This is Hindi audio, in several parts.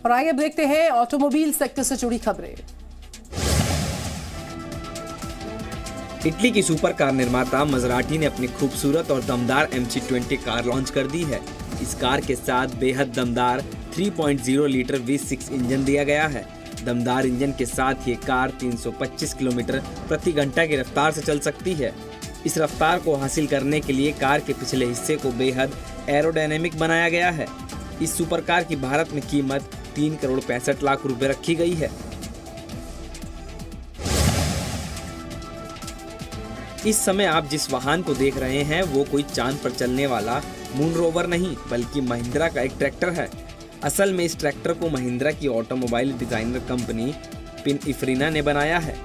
और आइए अब देखते हैं ऑटोमोबाइल सेक्टर से जुड़ी खबरें। इटली की सुपर कार निर्माता मजराटी ने अपनी खूबसूरत और दमदार MC20 कार लॉन्च कर दी है। इस कार के साथ बेहद दमदार 3.0 लीटर V6 इंजन दिया गया है। दमदार इंजन के साथ ये कार 325 किलोमीटर प्रति घंटा की रफ्तार से चल सकती है। इस रफ्तार को हासिल करने के लिए कार के पिछले हिस्से को बेहद एरोडायनेमिक बनाया गया है। इस सुपर कार की भारत में कीमत 3,65,00,000 रुपए रखी गई है। इस समय आप जिस वाहन को देख रहे हैं वो कोई चांद पर चलने वाला मून रोवर नहीं, बल्कि महिंद्रा का एक ट्रैक्टर है। असल में इस ट्रैक्टर को महिंद्रा की ऑटोमोबाइल डिजाइनर कंपनी पिनइफ्रिना ने बनाया है।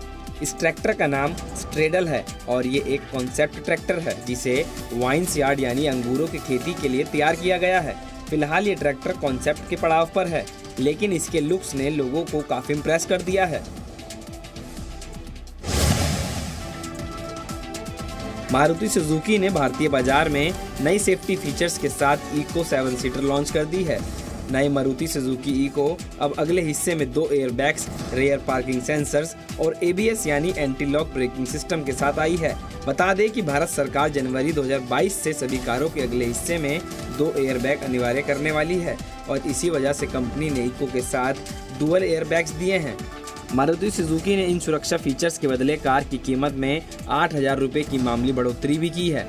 इस ट्रैक्टर का नाम स्ट्रेडल है और ये एक कॉन्सेप्ट ट्रैक्टर है जिसे वाइन्स यार्ड यानी अंगूरों की खेती के लिए तैयार किया गया है। फिलहाल ये ट्रैक्टर कॉन्सेप्ट के पड़ाव पर है, लेकिन इसके लुक्स ने लोगों को काफी इम्प्रेस कर दिया है। मारुति सुजुकी ने भारतीय बाजार में नई सेफ्टी फीचर्स के साथ इको 7 सीटर लॉन्च कर दी है। नई मारुति सुजुकी इको अब अगले हिस्से में 2 एयरबैग्स, रेयर पार्किंग सेंसर्स और ABS यानी एंटी लॉक ब्रेकिंग सिस्टम के साथ आई है। बता दें कि भारत सरकार जनवरी 2022 से सभी कारों के अगले हिस्से में 2 एयरबैग अनिवार्य करने वाली है और इसी वजह से कंपनी ने इको के साथ डुअल एयरबैग्स दिए हैं। मारुति सुजुकी ने इन सुरक्षा फीचर्स के बदले कार की कीमत में 8,000 रुपए की मामूली बढ़ोतरी भी की है।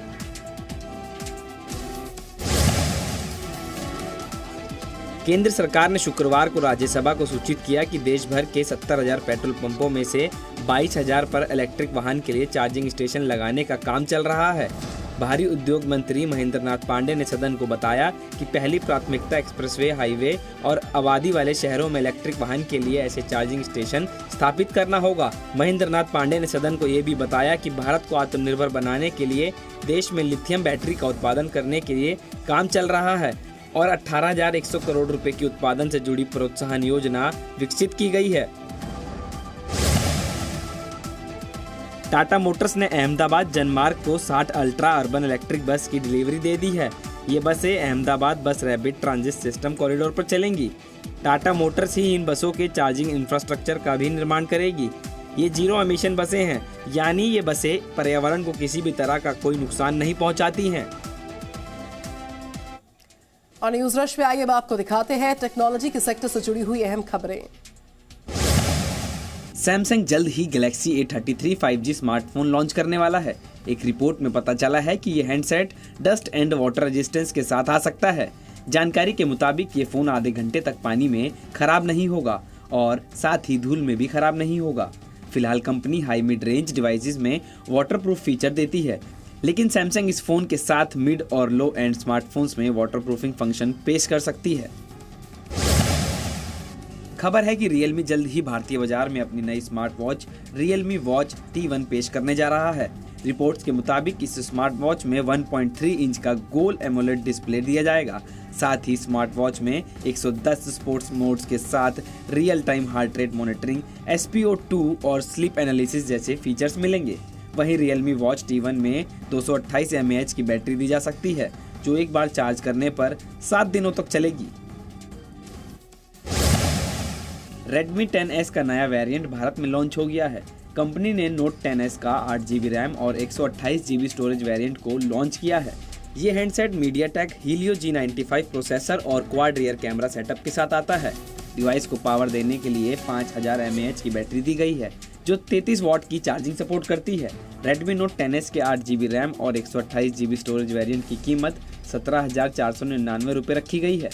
केंद्र सरकार ने शुक्रवार को राज्यसभा को सूचित किया कि देश भर के 70,000 पेट्रोल पंपों में से 22,000 पर इलेक्ट्रिक वाहन के लिए चार्जिंग स्टेशन लगाने का काम चल रहा है। भारी उद्योग मंत्री महेंद्र नाथ पांडे ने सदन को बताया कि पहली प्राथमिकता एक्सप्रेसवे, हाईवे और आबादी वाले शहरों में इलेक्ट्रिक वाहन के लिए ऐसे चार्जिंग स्टेशन स्थापित करना होगा। महेंद्र नाथ पांडे ने सदन को ये भी बताया कि भारत को आत्मनिर्भर बनाने के लिए देश में लिथियम बैटरी का उत्पादन करने के लिए काम चल रहा है और 18,100 करोड़ रुपए की उत्पादन से जुड़ी प्रोत्साहन योजना विकसित की गई है। टाटा मोटर्स ने अहमदाबाद जनमार्ग को 60 अल्ट्रा अर्बन इलेक्ट्रिक बस की डिलीवरी दे दी है। ये बसें अहमदाबाद बस रैपिड ट्रांजिट सिस्टम कॉरिडोर पर चलेंगी। टाटा मोटर्स ही इन बसों के चार्जिंग इंफ्रास्ट्रक्चर का भी निर्माण करेगी। ये जीरो एमिशन बसें हैं, यानी ये बसें पर्यावरण को किसी भी तरह का कोई नुकसान नहीं पहुंचाती हैं। और न्यूज रश में आइए अब आपको दिखाते हैं टेक्नोलॉजी के सेक्टर से जुड़ी हुई अहम खबरें। सैमसंग जल्द ही Galaxy A33 5G smartphone launch करने वाला है। एक रिपोर्ट में पता चला है कि ये handset dust and water resistance के साथ आ सकता है। जानकारी के मुताबिक ये फोन आधे घंटे तक पानी में खराब नहीं होगा और साथ ही धूल में भी खराब नहीं होगा। फिलहाल company high mid range devices में वाटरप्रूफ फीचर देती है, लेकिन सैमसंग इस फोन के साथ मिड और लो एंड स्मार्टफोन्स में वाटरप्रूफिंग फंक्शन पेश कर सकती है। खबर है कि Realme जल्द ही भारतीय बाजार में अपनी नई smart watch Realme Watch T1 पेश करने जा रहा है। रिपोर्ट्स के मुताबिक इस स्मार्ट वॉच में 1.3 इंच का गोल एमोलेड डिस्प्ले दिया जाएगा। साथ ही स्मार्ट वॉच में 110 स्पोर्ट्स मोड्स के साथ real time heart rate monitoring, SpO2 और स्लीप एनालिसिस जैसे फीचर्स मिलेंगे। वहीं Realme Watch T1 में 228 mAh की बैटरी दी जा सकती है, जो एक बार चार्ज करने पर 7 दिनों तक चलेगी। Redmi 10S का नया वेरिएंट भारत में लॉन्च हो गया है। कंपनी ने Note 10S का 8GB रैम और 128GB स्टोरेज वेरिएंट को लॉन्च किया है। ये handset MediaTek Helio G95 processor और क्वाड रियर कैमरा सेटअप के साथ आता है। डिवाइस को पावर देने के लिए 5000 mAh की बैटरी दी गई है, जो 33 वाट की चार्जिंग सपोर्ट करती है। Redmi Note 10S के 8GB रैम और 128GB स्टोरेज वेरिएंट की कीमत 17,499 रुपये रखी गई है।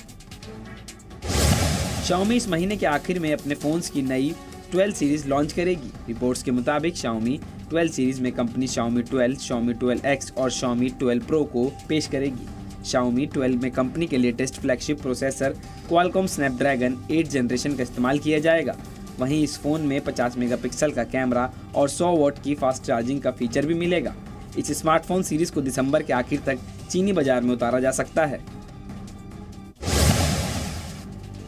Xiaomi इस महीने के आखिर में अपने फोन्स की नई 12 सीरीज लॉन्च करेगी। रिपोर्ट्स के मुताबिक Xiaomi 12 सीरीज में कंपनी Xiaomi 12, Xiaomi 12X और Xiaomi 12 Pro को पेश करेगी। Xiaomi 12 में कंपनी के latest flagship processor Qualcomm Snapdragon 8 generation का इस्तेमाल किया जाएगा। वहीं इस फोन में 50 मेगापिक्सल का कैमरा और 100 वाट की फास्ट चार्जिंग का फीचर भी मिलेगा। इस स्मार्टफोन सीरीज को दिसंबर के आखिर तक चीनी बाजार में उतारा जा सकता है।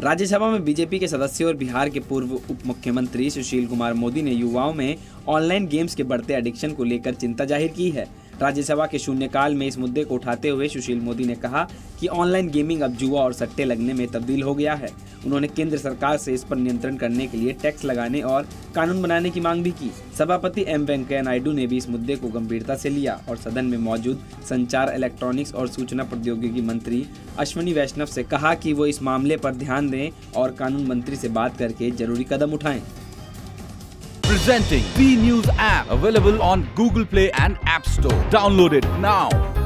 राज्यसभा में बीजेपी के सदस्य और बिहार के पूर्व उप मुख्यमंत्री सुशील कुमार मोदी ने युवाओं में ऑनलाइन गेम्स के बढ़ते एडिक्शन को लेकर चिंता जाहिर की है। राज्यसभा के शून्यकाल में इस मुद्दे को उठाते हुए सुशील मोदी ने कहा कि ऑनलाइन गेमिंग अब जुआ और सट्टे लगने में तब्दील हो गया है। उन्होंने केंद्र सरकार से इस पर नियंत्रण करने के लिए टैक्स लगाने और कानून बनाने की मांग भी की। सभापति एम वेंकैया नायडू ने भी इस मुद्दे को गंभीरता से लिया और सदन में मौजूद संचार, इलेक्ट्रॉनिक्स और सूचना प्रौद्योगिकी मंत्री अश्विनी वैष्णव से कहा कि वो इस मामले पर ध्यान दें और कानून मंत्री से बात करके जरूरी कदम उठाएं। Presenting B News app, available on Google Play and App Store. Download it now.